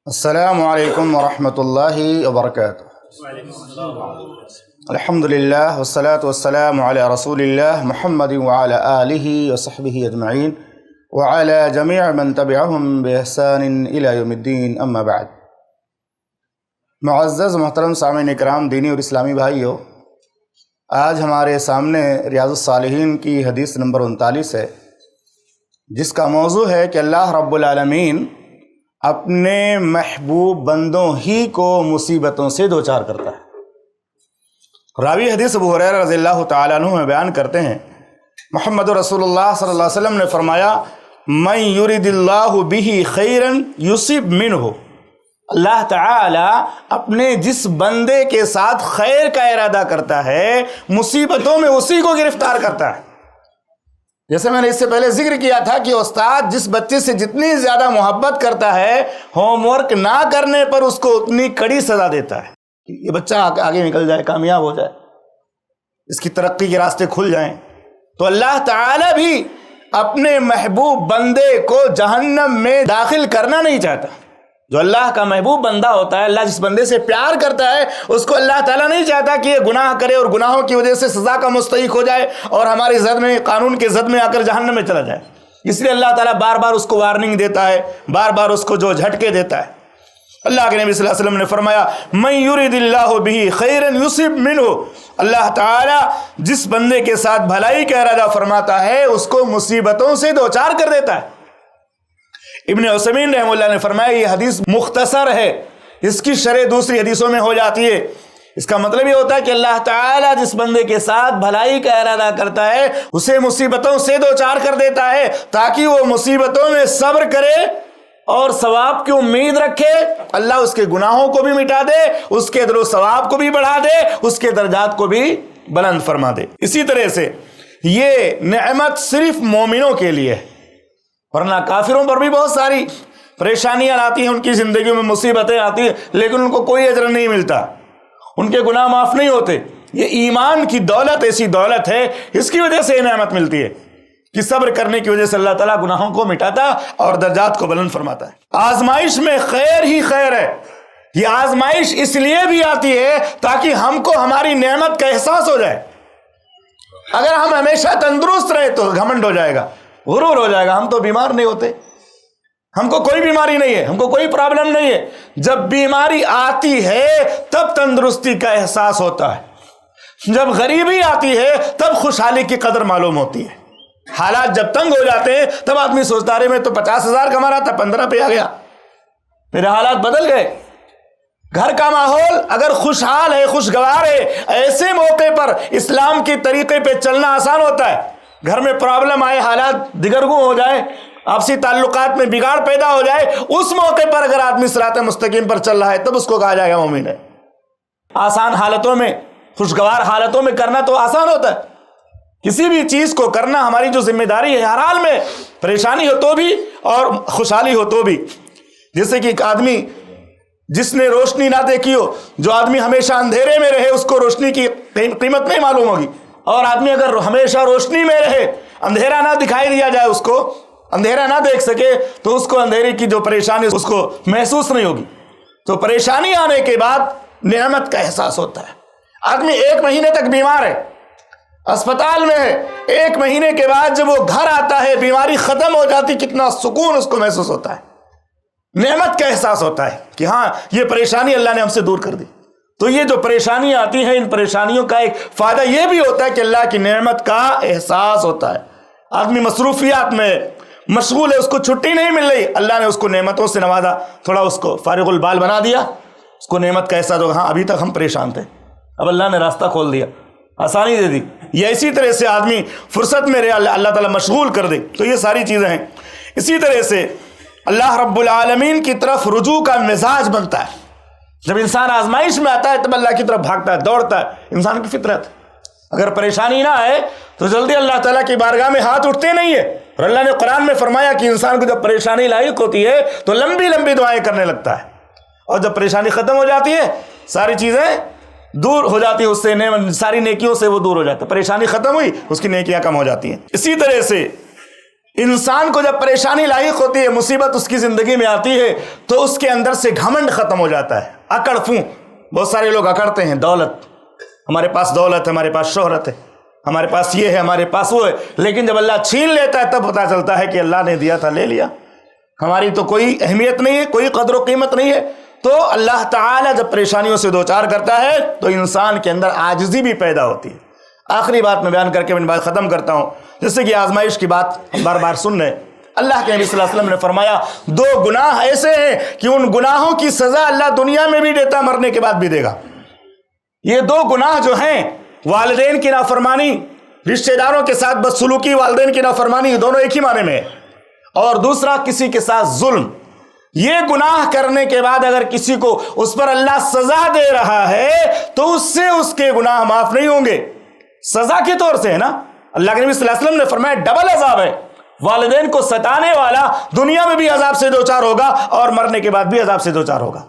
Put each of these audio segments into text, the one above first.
السلام علیکم ورحمۃ اللہ وبرکاتہ۔ الحمدللہ والصلاة والسلام علی رسول اللہ محمد وعلی آلہ وصحبہ اجمعین وعلی جمیع من تبعہم بإحسان الی یوم الدین، اما بعد۔ معزز محترم سامعین اکرام، دینی اور اسلامی بھائیو، آج ہمارے سامنے ریاض الصالحین کی حدیث نمبر 39 ہے، جس کا موضوع ہے کہ اللہ رب العالمین اپنے محبوب بندوں ہی کو مصیبتوں سے دوچار کرتا ہے۔ راوی حدیث ابو ہریرہ رضی اللہ تعالیٰ عنہ میں بیان کرتے ہیں، محمد رسول اللہ صلی اللہ علیہ وسلم نے فرمایا، من یرد اللہ بہ خیرا یصب منہ، اللہ تعالیٰ اپنے جس بندے کے ساتھ خیر کا ارادہ کرتا ہے مصیبتوں میں اسی کو گرفتار کرتا ہے۔ جیسے میں نے اس سے پہلے ذکر کیا تھا کہ استاد جس بچے سے جتنی زیادہ محبت کرتا ہے، ہوم ورک نہ کرنے پر اس کو اتنی کڑی سزا دیتا ہے کہ یہ بچہ آگے نکل جائے، کامیاب ہو جائے، اس کی ترقی کے راستے کھل جائیں۔ تو اللہ تعالیٰ بھی اپنے محبوب بندے کو جہنم میں داخل کرنا نہیں چاہتا۔ جو اللہ کا محبوب بندہ ہوتا ہے، اللہ جس بندے سے پیار کرتا ہے، اس کو اللہ تعالیٰ نہیں چاہتا کہ یہ گناہ کرے اور گناہوں کی وجہ سے سزا کا مستحق ہو جائے اور ہماری زد میں، قانون کے زد میں آ کر جہنم میں چلا جائے۔ اس لیے اللہ تعالیٰ بار بار اس کو وارننگ دیتا ہے، بار بار اس کو جو جھٹکے دیتا ہے۔ اللہ کے نبی صلی اللہ علیہ وسلم نے فرمایا، من یرد اللہ بہ خیرا یصب منہ، اللہ تعالیٰ جس بندے کے ساتھ بھلائی کا ارادہ فرماتا ہے اس کو مصیبتوں سے دوچار کر دیتا ہے۔ ابن عثیمین رحمہ اللہ نے فرمایا، یہ حدیث مختصر ہے، اس کی شرح دوسری حدیثوں میں ہو جاتی ہے۔ اس کا مطلب یہ ہوتا ہے کہ اللہ تعالیٰ جس بندے کے ساتھ بھلائی کا ارادہ کرتا ہے اسے مصیبتوں سے دوچار کر دیتا ہے تاکہ وہ مصیبتوں میں صبر کرے اور ثواب کی امید رکھے۔ اللہ اس کے گناہوں کو بھی مٹا دے، اس کے اجر و ثواب کو بھی بڑھا دے، اس کے درجات کو بھی بلند فرما دے۔ اسی طرح سے یہ نعمت صرف مومنوں کے لیے ہے، ورنہ کافروں پر بھی بہت ساری پریشانیاں آتی ہیں، ان کی زندگیوں میں مصیبتیں آتی ہیں، لیکن ان کو کوئی اجر نہیں ملتا، ان کے گناہ معاف نہیں ہوتے۔ یہ ایمان کی دولت ایسی دولت ہے، اس کی وجہ سے یہ نعمت ملتی ہے کہ صبر کرنے کی وجہ سے اللہ تعالیٰ گناہوں کو مٹاتا اور درجات کو بلند فرماتا ہے۔ آزمائش میں خیر ہی خیر ہے۔ یہ آزمائش اس لیے بھی آتی ہے تاکہ ہم کو ہماری نعمت کا احساس ہو جائے۔ اگر ہم ہمیشہ تندرست رہے تو گھمنڈ ہو جائے گا، غرور ہو جائے گا، ہم تو بیمار نہیں ہوتے، ہم کو کوئی بیماری نہیں ہے، ہم کو کوئی پرابلم نہیں ہے۔ جب بیماری آتی ہے تب تندرستی کا احساس ہوتا ہے، جب غریبی آتی ہے تب خوشحالی کی قدر معلوم ہوتی ہے۔ حالات جب تنگ ہو جاتے ہیں تب آدمی سوچتا رہے میں تو 50,000 کما رہا تھا، 15 پہ آ گیا، میرے حالات بدل گئے۔ گھر کا ماحول اگر خوشحال ہے، خوشگوار ہے، ایسے موقع پر اسلام کے طریقے پہ چلنا آسان ہوتا ہے۔ گھر میں پرابلم آئے، حالات دگرگوں ہو جائے، آپسی تعلقات میں بگاڑ پیدا ہو جائے، اس موقع پر اگر آدمی صراط مستقیم پر چل رہا ہے تب اس کو کہا جائے گا مومن ہے۔ آسان حالتوں میں، خوشگوار حالتوں میں کرنا تو آسان ہوتا ہے، کسی بھی چیز کو کرنا ہماری جو ذمہ داری ہے، ہر حال میں پریشانی ہو تو بھی اور خوشحالی ہو تو بھی۔ جیسے کہ ایک آدمی جس نے روشنی نہ دیکھی ہو، جو آدمی ہمیشہ اندھیرے میں رہے اس کو روشنی کی قیمت نہیں معلوم ہوگی، اور آدمی اگر ہمیشہ روشنی میں رہے، اندھیرا نہ دکھائی دیا جائے، اس کو اندھیرا نہ دیکھ سکے تو اس کو اندھیرے کی جو پریشانی اس کو محسوس نہیں ہوگی۔ تو پریشانی آنے کے بعد نعمت کا احساس ہوتا ہے۔ آدمی 1 مہینے تک بیمار ہے، اسپتال میں ہے، 1 مہینے کے بعد جب وہ گھر آتا ہے، بیماری ختم ہو جاتی، کتنا سکون اس کو محسوس ہوتا ہے، نعمت کا احساس ہوتا ہے کہ ہاں یہ پریشانی اللہ نے ہم سے دور کر دی۔ تو یہ جو پریشانیاں آتی ہیں، ان پریشانیوں کا ایک فائدہ یہ بھی ہوتا ہے کہ اللہ کی نعمت کا احساس ہوتا ہے۔ آدمی مصروفیات میں مشغول ہے، اس کو چھٹی نہیں مل رہی، اللہ نے اس کو نعمتوں سے نوازا، تھوڑا اس کو فارغ البال بنا دیا، اس کو نعمت کا احساس ہوگا، ہاں ابھی تک ہم پریشان تھے، اب اللہ نے راستہ کھول دیا، آسانی دے دی۔ یہ اسی طرح سے آدمی فرصت میں رہے، اللہ تعالیٰ مشغول کر دے۔ تو یہ ساری چیزیں ہیں۔ اسی طرح سے اللہ رب العالمین کی طرف رجوع کا مزاج بنتا ہے۔ جب انسان آزمائش میں آتا ہے تب اللہ کی طرف بھاگتا ہے، دوڑتا ہے، انسان کی فطرت۔ اگر پریشانی نہ آئے تو جلدی اللہ تعالیٰ کی بارگاہ میں ہاتھ اٹھتے نہیں ہے، اور اللہ نے قرآن میں فرمایا کہ انسان کو جب پریشانی لاحق ہوتی ہے تو لمبی لمبی دعائیں کرنے لگتا ہے، اور جب پریشانی ختم ہو جاتی ہے ساری چیزیں دور ہو جاتی ہے، اس سے ساری نیکیوں سے وہ دور ہو جاتا ہے۔ پریشانی ختم ہوئی، اس کی نیکیاں کم ہو جاتی ہیں۔ اسی طرح سے انسان کو جب پریشانی لاحق ہوتی ہے، مصیبت اس کی زندگی میں آتی ہے تو اس کے اندر سے گھمنڈ ختم ہو جاتا ہے، اکڑ فوں. بہت سارے لوگ اکڑتے ہیں، دولت، ہمارے پاس دولت ہے، ہمارے پاس شہرت ہے، ہمارے پاس یہ ہے، ہمارے پاس وہ ہے. لیکن جب اللہ چھین لیتا ہے تب پتہ چلتا ہے کہ اللہ نے دیا تھا لے لیا، ہماری تو کوئی اہمیت نہیں ہے، کوئی قدر و قیمت نہیں ہے. تو اللہ تعالیٰ جب پریشانیوں سے دوچار کرتا ہے تو انسان کے اندر عاجزی بھی پیدا ہوتی ہے. آخری بات میں بیان کر کے میں بات ختم کرتا ہوں. جیسے کہ آزمائش کی بات ہم بار بار سن رہے ہیں. اللہ کے نبی صلی اللہ علیہ وسلم نے فرمایا 2 گناہ ایسے ہیں کہ ان گناہوں کی سزا اللہ دنیا میں بھی دیتا، مرنے کے بعد بھی دے گا. یہ 2 گناہ جو ہیں، والدین کی نافرمانی، رشتہ داروں کے ساتھ بدسلوکی، والدین کی نافرمانی، دونوں ایک ہی معنی میں ہے. اور دوسرا کسی کے ساتھ ظلم. یہ گناہ کرنے کے بعد اگر کسی کو اس پر اللہ سزا دے رہا ہے تو اس سے اس کے گناہ معاف نہیں ہوں گے، سزا کے طور سے ہے نا. اللہ کے نبی صلی اللہ علیہ وسلم نے فرمایا ڈبل عذاب ہے. والدین کو ستانے والا دنیا میں بھی عذاب سے دوچار ہوگا اور مرنے کے بعد بھی عذاب سے دوچار ہوگا.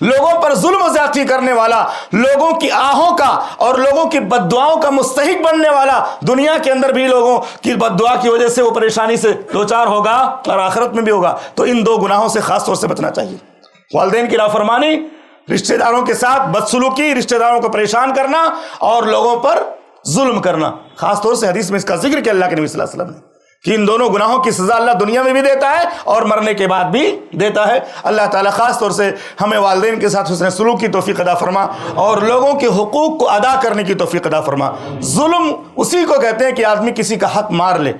لوگوں پر ظلم و زیادتی کرنے والا، لوگوں کی آہوں کا اور لوگوں کی بد دعاؤں کا مستحق بننے والا، دنیا کے اندر بھی لوگوں کی بد دعا کی وجہ سے وہ پریشانی سے دوچار ہوگا اور آخرت میں بھی ہوگا. تو ان 2 گناہوں سے خاص طور سے بچنا چاہیے. والدین کی نافرمانی، رشتہ داروں کے ساتھ بدسلوکی، رشتہ داروں کو پریشان کرنا اور لوگوں پر ظلم کرنا. خاص طور سے حدیث میں اس کا ذکر کیا اللہ کے نبی صلی اللہ علیہ وسلم نے کہ ان دونوں گناہوں کی سزا اللہ دنیا میں بھی دیتا ہے اور مرنے کے بعد بھی دیتا ہے. اللہ تعالیٰ خاص طور سے ہمیں والدین کے ساتھ حسن سلوک کی توفیق عطا فرما اور لوگوں کے حقوق کو ادا کرنے کی توفیق عطا فرما. ظلم اسی کو کہتے ہیں کہ آدمی کسی کا حق مار لے.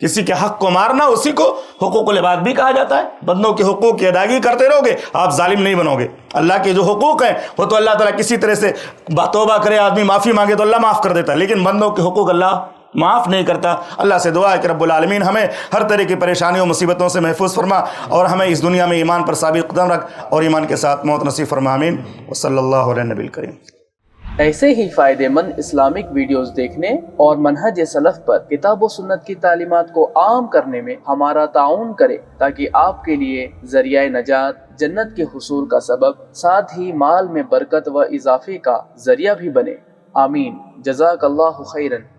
کسی کے حق کو مارنا اسی کو حقوق العباد بھی کہا جاتا ہے. بندوں کے حقوق کی ادائیگی کرتے رہو گے آپ ظالم نہیں بنو گے. اللہ کے جو حقوق ہیں وہ تو اللہ تعالیٰ کسی طرح سے توبہ کرے، آدمی معافی مانگے تو اللہ معاف کر دیتا ہے، لیکن بندوں کے حقوق اللہ معاف نہیں کرتا. اللہ سے دعا ہے کہ رب العالمین ہمیں ہر طرح کی پریشانیوں مصیبتوں سے محفوظ فرما اور ہمیں اس دنیا میں ایمان پر ثابت قدم رکھ اور ایمان کے ساتھ موت نصیب فرما. آمین. وصلی اللہ علیہ نبی الکریم. ایسے ہی فائدہ مند اسلامک ویڈیوز دیکھنے اور منہج سلف پر کتاب و سنت کی تعلیمات کو عام کرنے میں ہمارا تعاون کرے تاکہ آپ کے لیے ذریعہ نجات، جنت کے حصول کا سبب، ساتھ ہی مال میں برکت و اضافے کا ذریعہ بھی بنے. آمین. جزاک اللہ خیرن.